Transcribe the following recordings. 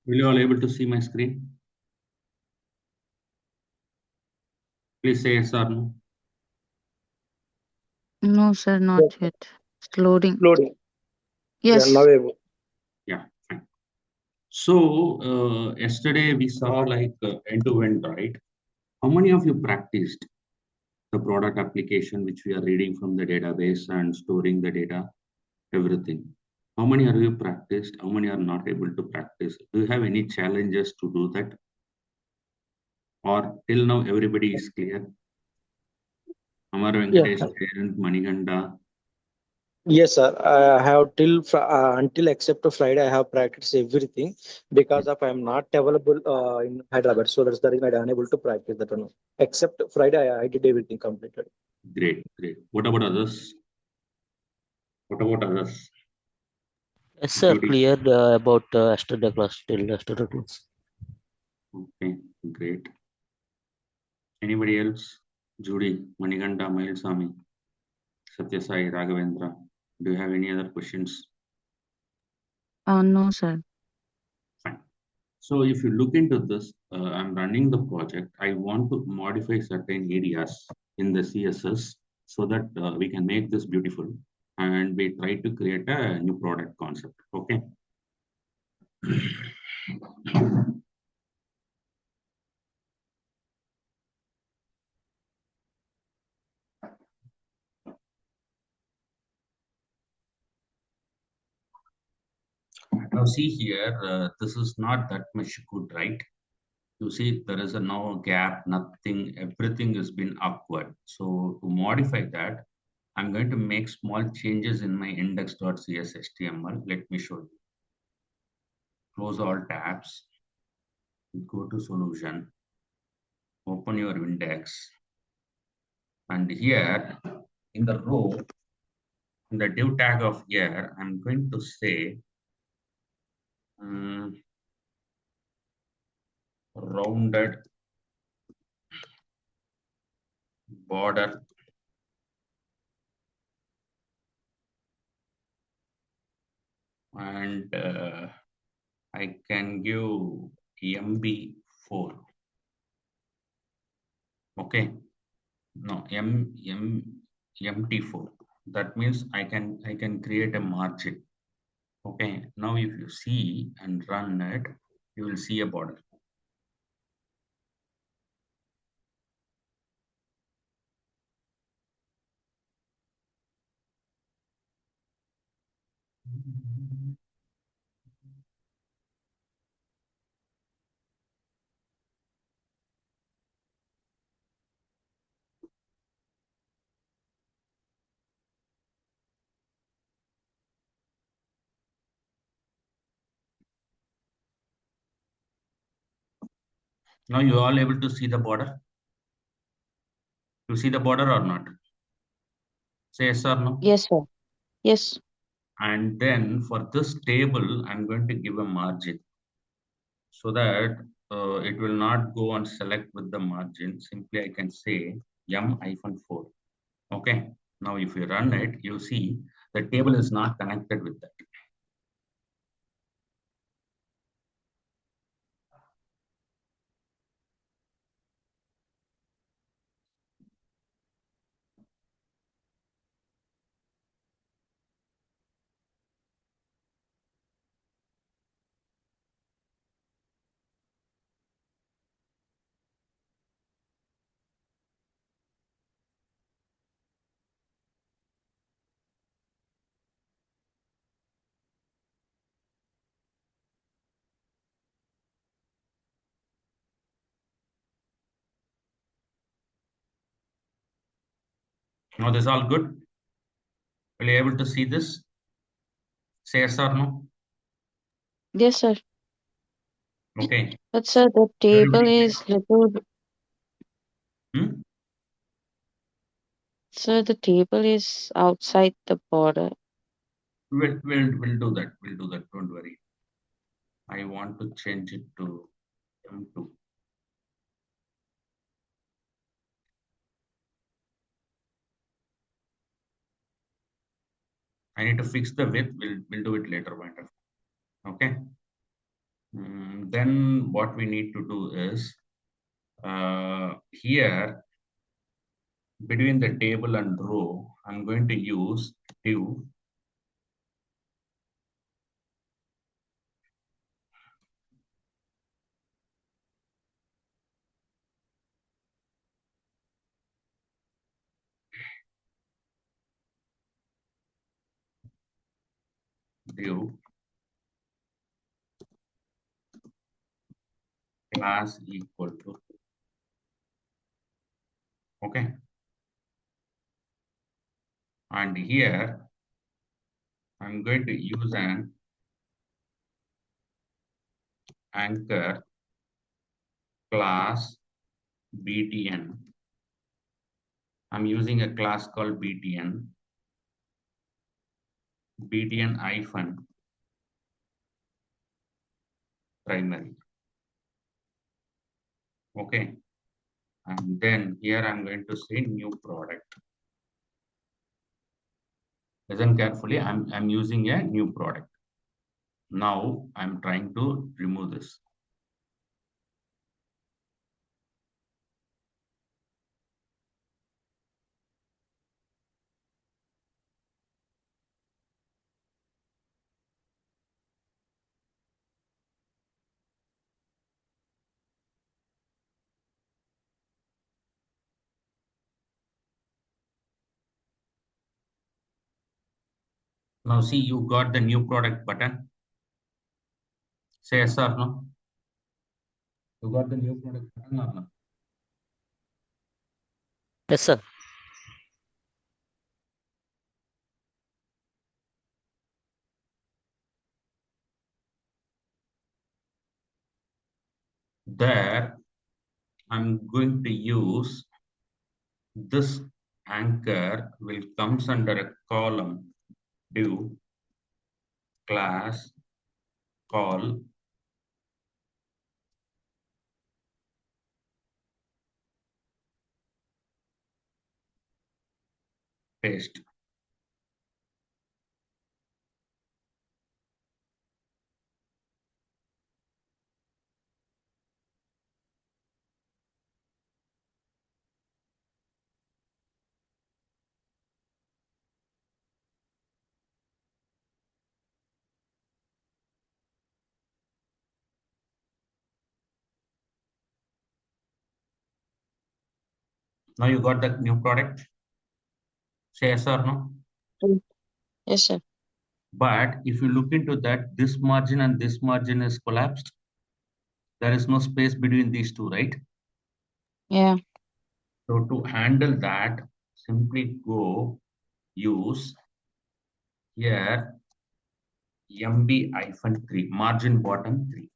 Will you all able to see my screen? Please say yes or no. No, sir, not Yes, yet. It's loading. loading. Yeah, now Yes. able. Yeah, fine. So yesterday we saw like end-to-end, right? How many of you practiced the product application which we are reading from the database and storing the data, everything? How many are you practiced? How many are not able to practice? Do you have any challenges to do that? Or till now everybody is clear? Amar Yeah. Venkatesh, Jayant, Maniganda. Yes, sir. I have until except Friday, I have practiced everything because of I am not available in Hyderabad. So that's the reason I am unable to practice that one. Except Friday, I did everything completed. Great, great. What about others? What about others? Yes, sir. Judy. Cleared about yesterday class till yesterday class. Okay, great. Anybody else? Judy, Maniganda, Mayilsamy, Satyasai, Raghavendra. Do you have any other questions? No, sir. Fine. So if you look into this, I'm running the project. I want to modify certain areas in the CSS so that we can make this beautiful and we try to create a new product concept. Okay. Now see here, this is not that much good, right? You see there is a no gap, nothing, everything has been awkward. So to modify that, I'm going to make small changes in my index.cs HTML. Let me show you. Close all tabs, go to solution, open your index, and here in the row, in the div tag of here, I'm going to say rounded border and I can give MB4. Okay, no MT4. That means I can create a margin. Okay, now if you see and run it, you will see a border. Now you all able to see the border? You see the border or not? Say yes or no. Yes, sir. Yes. And then for this table, I'm going to give a margin so that it will not go and select with the margin. Simply I can say M-4. Okay. Now if you run it, you see the table is not connected with that. Now this is all good. Will you able to see this? Say yes or no. Yes, sir. Okay. But sir, the table Everybody is little. Hmm? Sir, the table is outside the border. We'll do that. We'll do that. Don't worry. I want to change it to M2. I need to fix the width. We'll do it later. Okay. Then what we need to do is here between the table and row, I'm going to use div class equal to, okay. And here I'm going to use an anchor class btn. I'm using a class called btn hyphen primary, okay. And then here I'm going to say new product. Listen carefully, I'm using a new product. Now I'm trying to remove this. Now see, you got the new product button. Say yes or no. You got the new product button or no? Yes, sir. There, I'm going to use this anchor will comes under a column div class call paste. Now you got the new product. Say yes or no. Yes, sir. But if you look into that, this margin and this margin is collapsed. There is no space between these two, right? Yeah. So to handle that, simply go use here MB-3, margin bottom 3,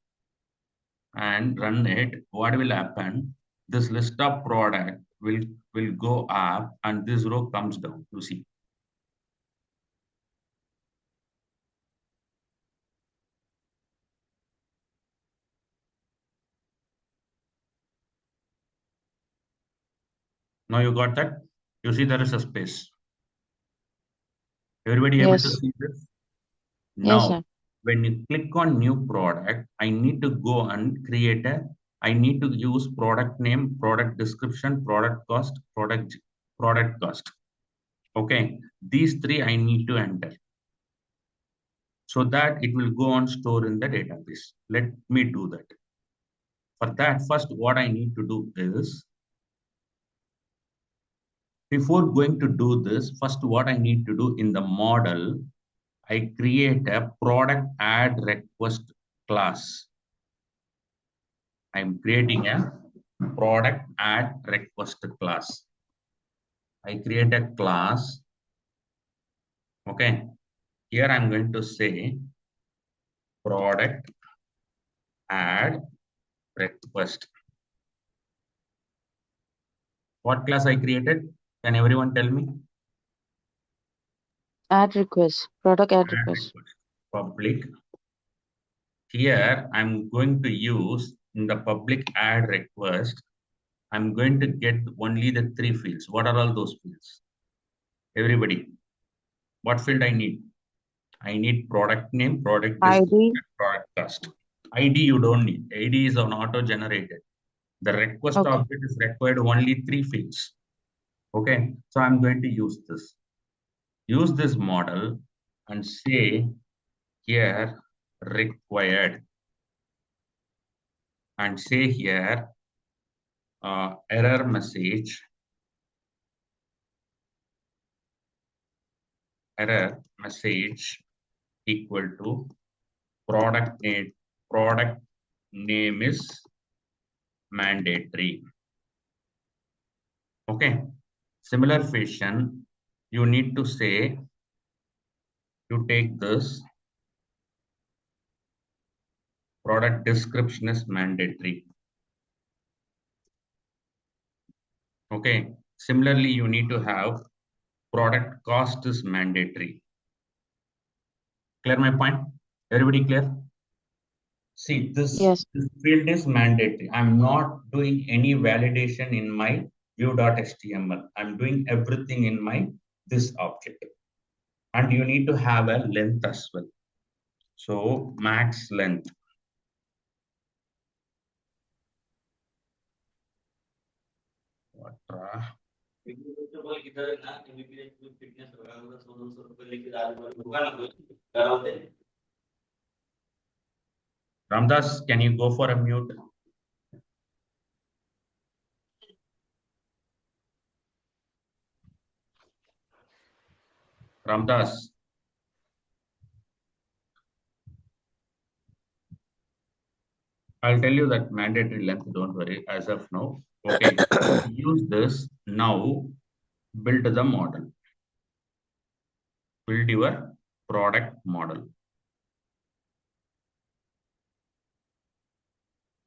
and run it. What will happen? This list of product will go up and this row comes down. You see. Now you got that? You see there is a space. Everybody able to Yes. see this? Yes, Now, sir. when you click on new product, I need to go and create I need to use product name, product description, product cost, product cost. Okay, these three I need to enter so that it will go and store in the database. Let me do that. For that, first what I need to do is, before going to do this, first what I need to do in the model, I create a product add request class. I'm creating a product add request class. I create a class. Okay. Here I'm going to say product add request. What class I created? Can everyone tell me? Add request. Product add Add request. request. Public. Here I'm going to use in the public add request. I'm going to get only the 3 fields. What are all those fields? Everybody. What field I need? I need product name, product description, ID. product cost. ID you don't need. ID is an auto-generated. The request Okay. object is required only 3 fields. Okay, so I'm going to use this. Use this model and say here required and say here error message equal to product name is mandatory. Okay, similar fashion, you need to say you take this product description is mandatory. Okay, similarly, you need to have product cost is mandatory. Clear my point? Everybody clear? See, this Yes. field is mandatory. I'm not doing any validation in my view.html. I'm doing everything in my this object. And you need to have a length as well. So max length. What? Ramdas, can you go for a mute? Ramdas. I'll tell you that mandatory length, don't worry, as of now. Okay, use this now, build the model. Build your product model.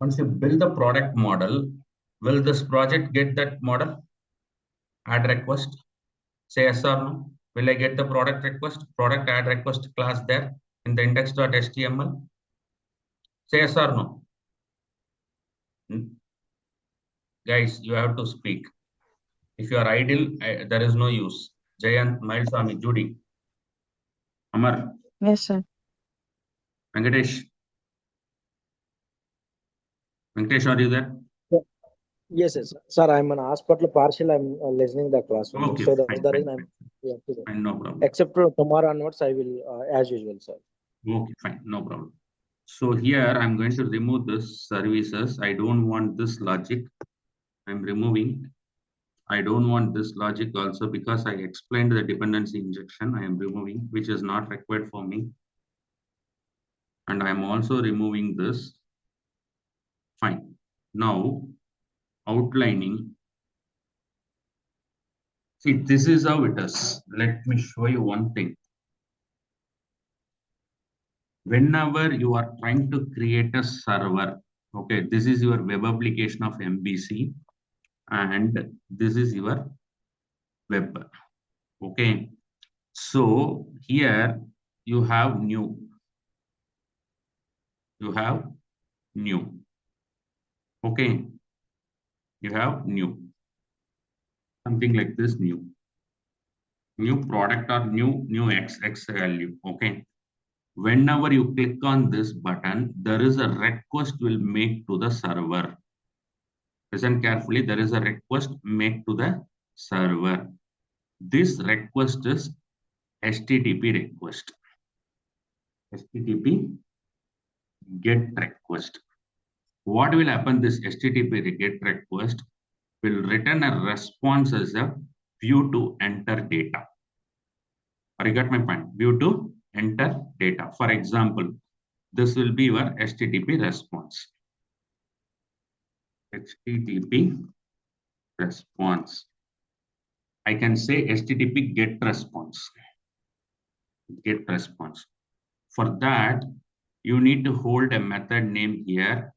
Once you build the product model, will this project get that model? Add request, say yes or no. Will I get the product request, product add request class there in the index.html? Say yes or no. Guys, you have to speak. If you are idle, there is no use. Jayant, Mailswami, Judy, Amar, Yes, sir. Venkatesh. Venkatesh, are you there? Yes, yes, sir. I'm an hospital partial. I'm listening the class only. Okay, So that's fine, the fine, reason I'm. Yeah, fine, no problem. except tomorrow onwards, I will as usual, sir. Okay, fine, no problem. So here I'm going to remove this services. I don't want this logic. I'm removing. I don't want this logic also because I explained the dependency injection. I am removing, which is not required for me. And I'm also removing this. Fine. Now, outlining. See, this is how it is. Let me show you one thing. Whenever you are trying to create a server, okay, this is your web application of MVC, and this is your web. Okay, so here you have new. You have new. Okay, you have new. Something like this new. New product or new X value. Okay. Whenever you click on this button, there is a request will make to the server. Listen carefully, there is a request made to the server. This request is HTTP request. HTTP get request. What will happen? This HTTP get request will return a response as a view to enter data. Or you got my point? View to enter data. For example, this will be your HTTP response. HTTP response. I can say HTTP get response. Get response. For that, you need to hold a method name here.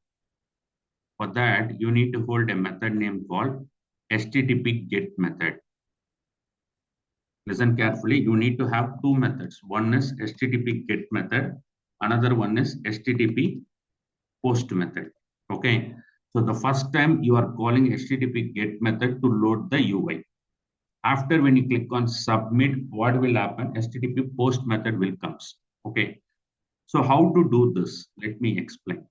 For that, you need to hold a method name called HTTP get method. Listen carefully. You need to have two methods. One is HTTP get method. Another one is HTTP post method. Okay. So the first time you are calling HTTP get method to load the UI. After when you click on submit, what will happen? HTTP post method will comes. Okay. So how to do this? Let me explain.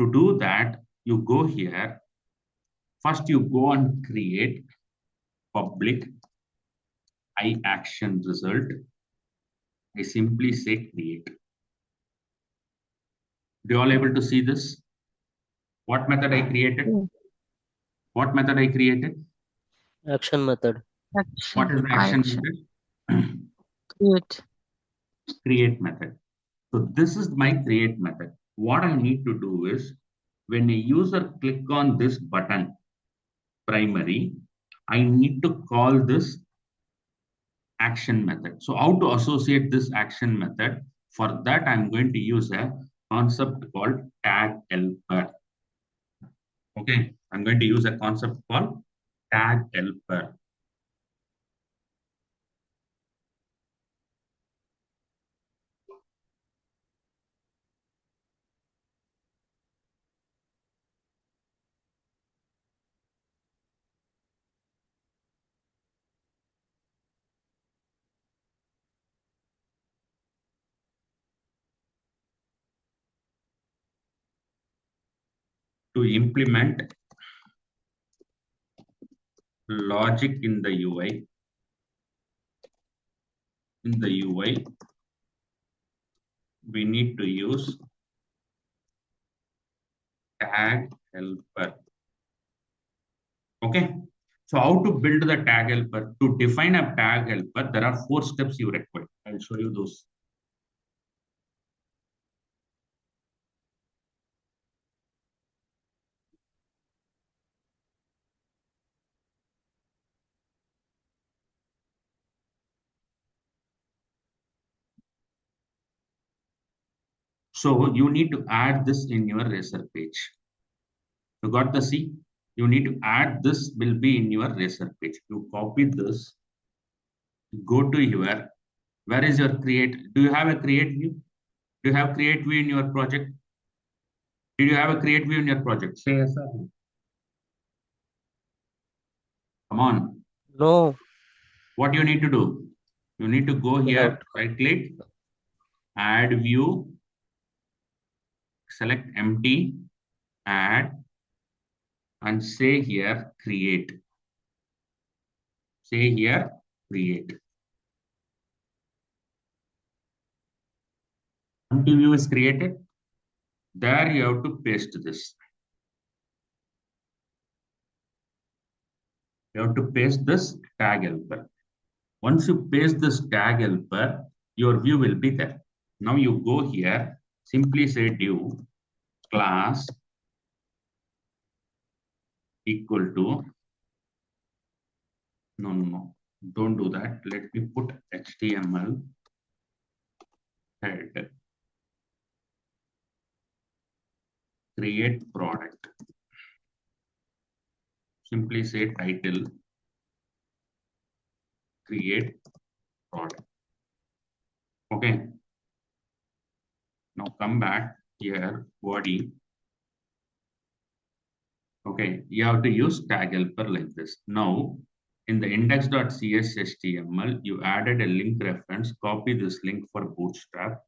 To do that, you go here. First, you go and create public action result. I simply say create. Do you all able to see this? What method I created? Yeah. What method I created? Action method. What Action. is the action Action. method? Create. Create method. So this is my create method. What I need to do is when a user click on this button, primary, I need to call this action method. So how to associate this action method? For that, I'm going to use a concept called tag helper. Okay, I'm going to use a concept called tag helper. To implement logic in the UI, we need to use tag helper. Okay. So how to build the tag helper? To define a tag helper, there are 4 steps you require. I'll show you those. So you need to add this in your racer page. You got the C? You need to add this will be in your racer page. You copy this, go to your, where is your create? Do you have a create view? Do you have create view in your project? Did you have a create view in your project? Say yes or no. Come on. No. What you need to do? You need to go here, right click, add view, select empty, add, and say here create. Say here create. Empty view is created. There you have to paste this. You have to paste this tag helper. Once you paste this tag helper, your view will be there. Now you go here, simply say div class equal to, no, don't do that. Let me put HTML head create product. Simply say title create product. Okay. Now come back here, body. Okay, you have to use tag helper like this. Now, in the index.cs HTML, you added a link reference. Copy this link for Bootstrap.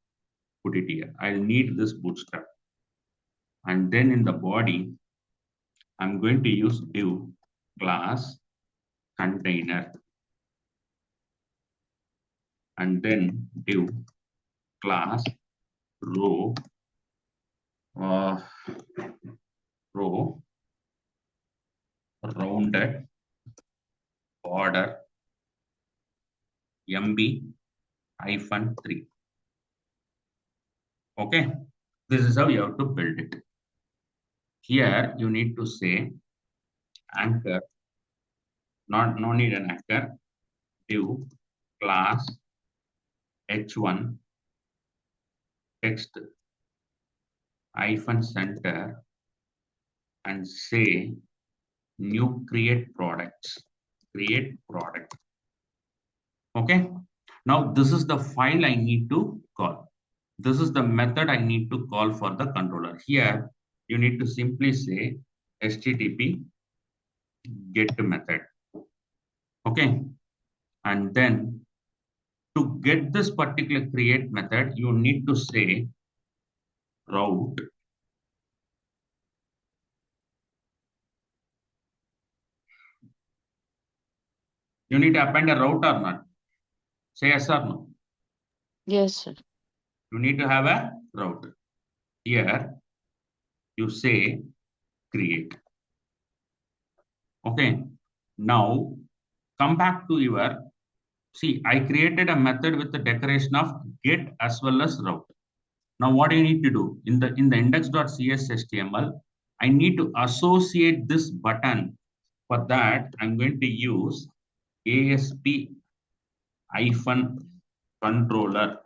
Put it here. I'll need this Bootstrap. And then in the body, I'm going to use div class container. And then div class row row rounded border MB-3. Okay, this is how you have to build it. Here you need to say anchor, no need an anchor, div class h1 text -center and say new create products. Create product. Okay. Now this is the file I need to call. This is the method I need to call for the controller. Here you need to simply say http get method. Okay. And then to get this particular create method, you need to say route You need to append a route or not? Say yes or no. Yes, sir. You need to have a route. Here, you say create. Okay. Now, come back to your, see, I created a method with the declaration of get as well as route. Now, what do you need to do? In the index.cs HTML, I need to associate this button. For that, I'm going to use ASP hyphen controller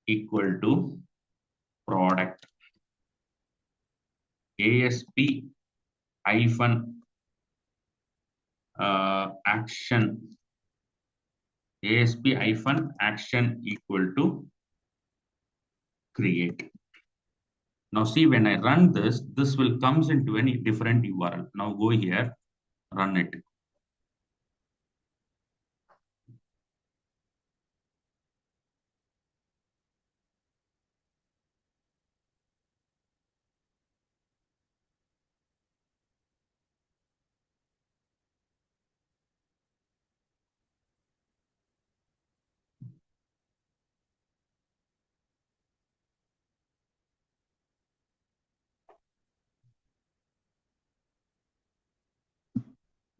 equal to product. ASP hyphen action. ASP hyphen action equal to create. Now see, when I run this, this will comes into any different URL. Now go here, run it.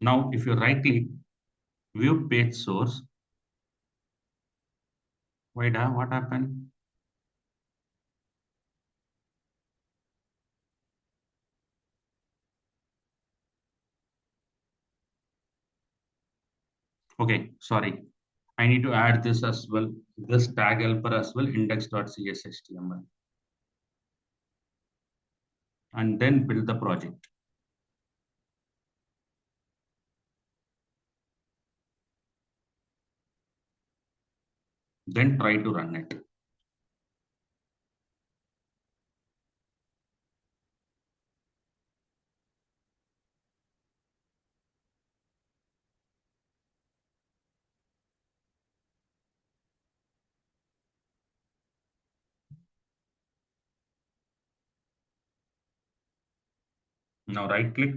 Now, if you right click, view page source, wait, what happened? Okay, sorry. I need to add this as well, this tag helper as well, index.cs HTML. And then build the project. Then try to run it. Now right click,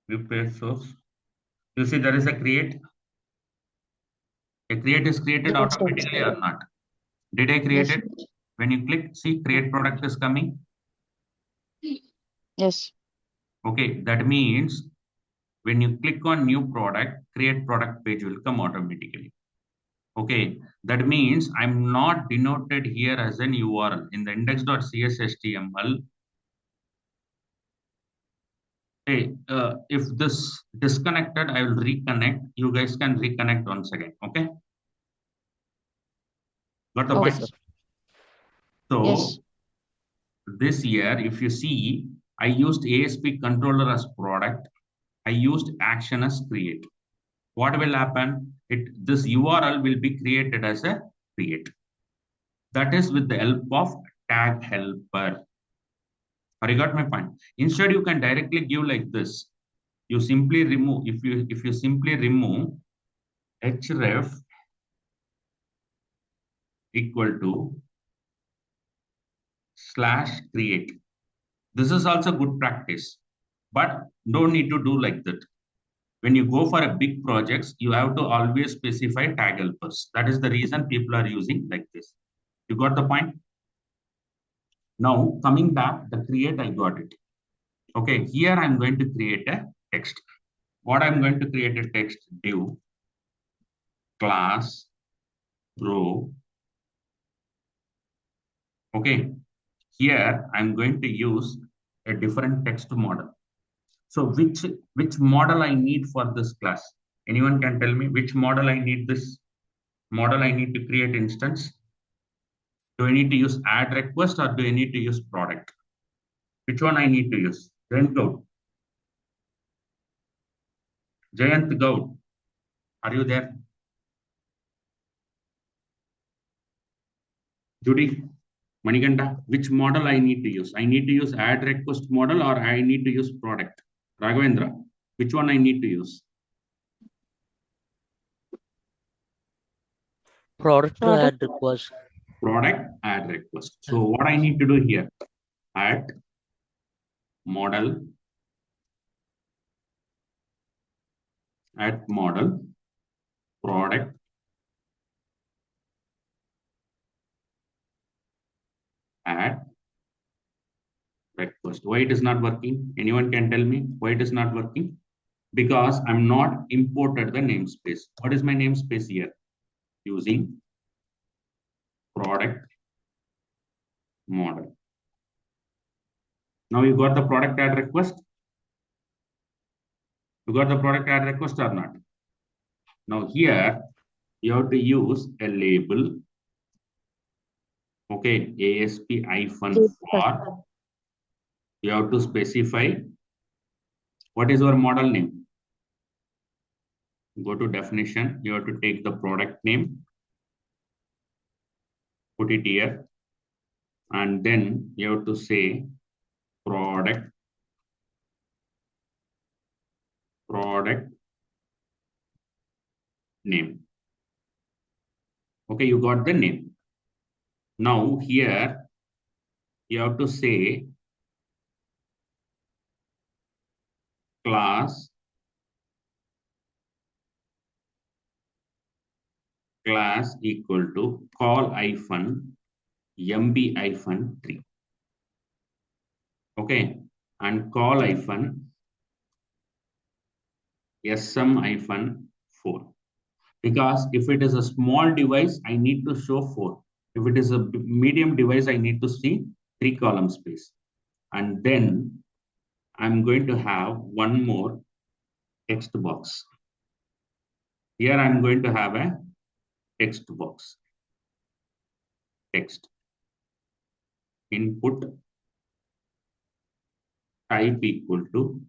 view page source. You see there is a create. A create is created Yes, sir. automatically or not? Did I create Yes. it? When you click, see create product is coming. Yes. Okay, that means when you click on new product, create product page will come automatically. Okay, that means I'm not denoted here as an URL in the index.cs HTML. Hey, if this disconnected, I will reconnect. You guys can reconnect once again. Okay, got the Okay. Yes, point? sir. Yes. So this year, if you see, I used ASP controller as product. I used action as create. What will happen? This URL will be created as a create. That is with the help of tag helper. You got my point? Instead, you can directly give like this. You simply remove, if you simply remove href equal to /create. This is also good practice, but don't need to do like that. When you go for a big projects, you have to always specify tag helpers. That is the reason people are using like this. You got the point? Now coming back, the create, I got it. Okay, here I'm going to create a text. What I'm going to create a text, div, class, row. Okay, here I'm going to use a different text model. So which model I need for this class? Anyone can tell me which model I need this model I need to create instance? Do I need to use add request or do I need to use product? Which one I need to use? Jayant Gaud. Jayant Gaud, are you there? Judy, Manikanta, which model I need to use? I need to use add request model or I need to use product? Raghavendra, which one I need to use? Product Product. add request. Product add request. So what I need to do here? Add model Add model, product, add request. Why it is not working? Anyone can tell me why it is not working? Because I'm not imported the namespace. What is my namespace here? Using product model. Now you got the product add request. You got the product add request or not? Now here you have to use a label. Okay, ASP hyphen Yes, sir. for. You have to specify what is our model name. Go to definition. You have to take the product name, put it here, and then you have to say product name. Okay, you got the name. Now here you have to say class equal to call hyphen mb hyphen 3. Okay, and call hyphen sm hyphen 4. Because if it is a small device, I need to show 4. If it is a medium device, I need to see 3 column space. And then I'm going to have one more text box. Here I'm going to have a text box. Text. Input type equal to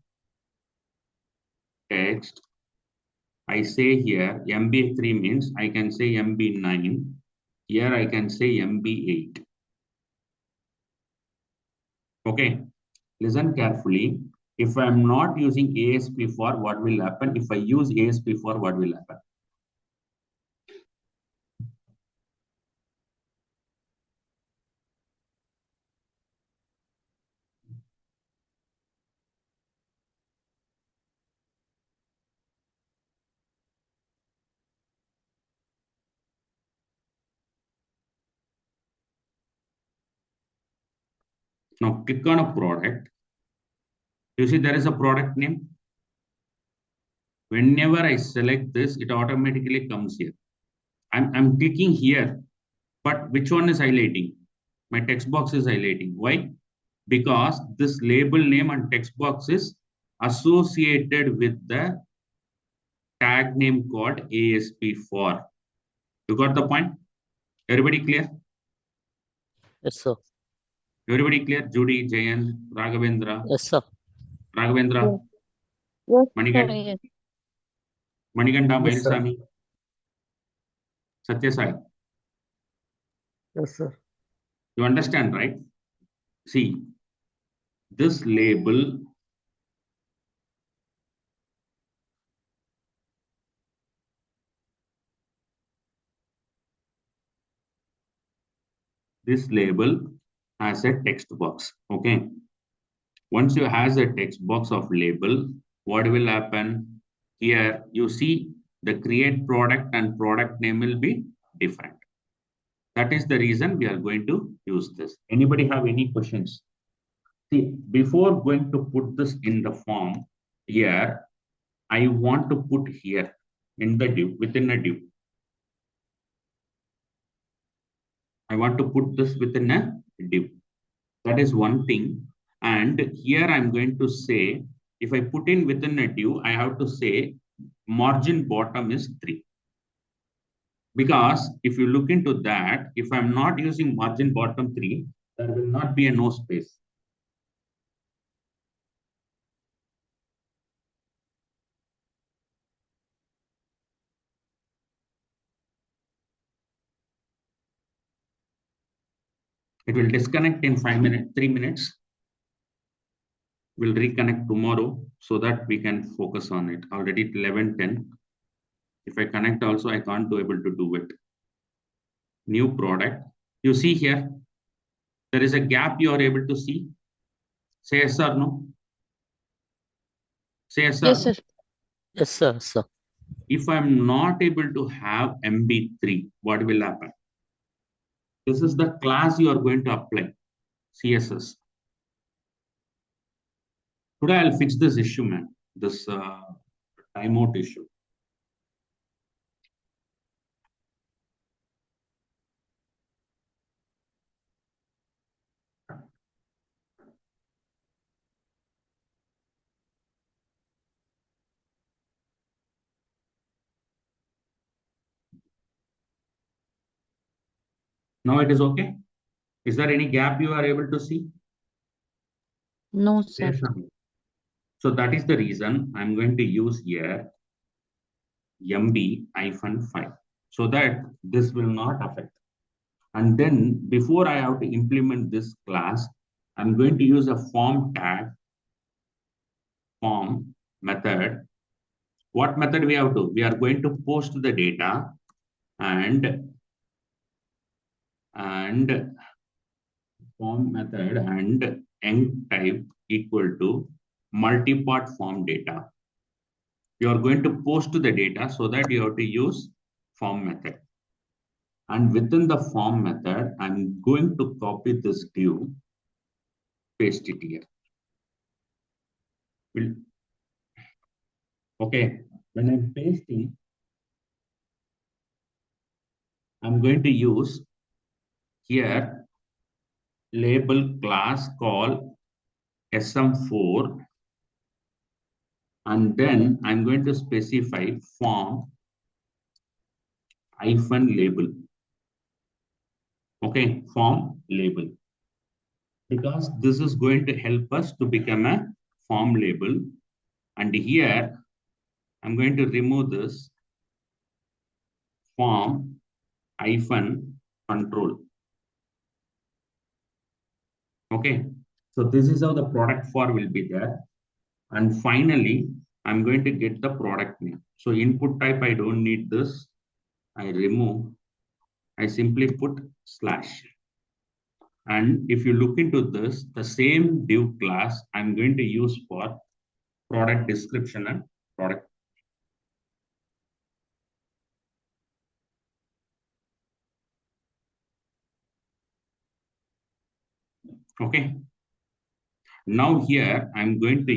text. I say here MB3 means I can say MB9. Here I can say MB8. Okay, listen carefully. If I'm not using ASP4, what will happen? If I use ASP4, what will happen? Now click on a product. You see there is a product name. Whenever I select this, it automatically comes here. I'm clicking here, but which one is highlighting? My text box is highlighting. Why? Because this label name and text box is associated with the tag name called ASP4. You got the point? Everybody clear? Yes, sir. Everybody clear? Judy, Jayan, Raghavendra. Yes, sir. Raghavendra, Yes, sir. Manikanda, Yes. Manikanda, Yes, sir. Mailsami, Satyasai. Yes, sir. You understand, right? See, this label has a text box. Okay. Once you has a text box of label, what will happen? Here you see the create product and product name will be different. That is the reason we are going to use this. Anybody have any questions? See, before going to put this in the form, here, I want to put here in the div, within a div. I want to put this within a div. That is one thing. And here I'm going to say, if I put in within a div, I have to say margin bottom is 3. Because if you look into that, if I'm not using margin bottom 3, there will not be a no space. It will disconnect in 5 minutes, 3 minutes. We'll reconnect tomorrow so that we can focus on it. Already 11:10. If I connect also, I can't be able to do it. New product. You see here, there is a gap you are able to see. Say yes or no. Say yes or Yes, no. sir. Yes, sir. Sir. If I'm not able to have MB3, what will happen? This is the class you are going to apply, CSS. Today I'll fix this issue, man, this timeout issue. Now it is okay? Is there any gap you are able to see? No, sir. Yes, Shami. So that is the reason I'm going to use here MB-5 so that this will not affect. And then before I have to implement this class, I'm going to use a form tag, form method. What method we have to? We are going to post the data and form method and end type equal to multi-part form data. You are going to post the data so that you have to use form method. And within the form method, I'm going to copy this div, paste it here. Okay, when I'm pasting, I'm going to use here label class called SM4, and then I'm going to specify form hyphen label. Okay, form label. Because this is going to help us to become a form label. And here, I'm going to remove this form hyphen control. Okay, so this is how the product for will be there. And finally, I'm going to get the product name. So input type, I don't need this. I remove. I simply put slash. And if you look into this, the same div class I'm going to use for product description and product. Okay. Now here I'm going to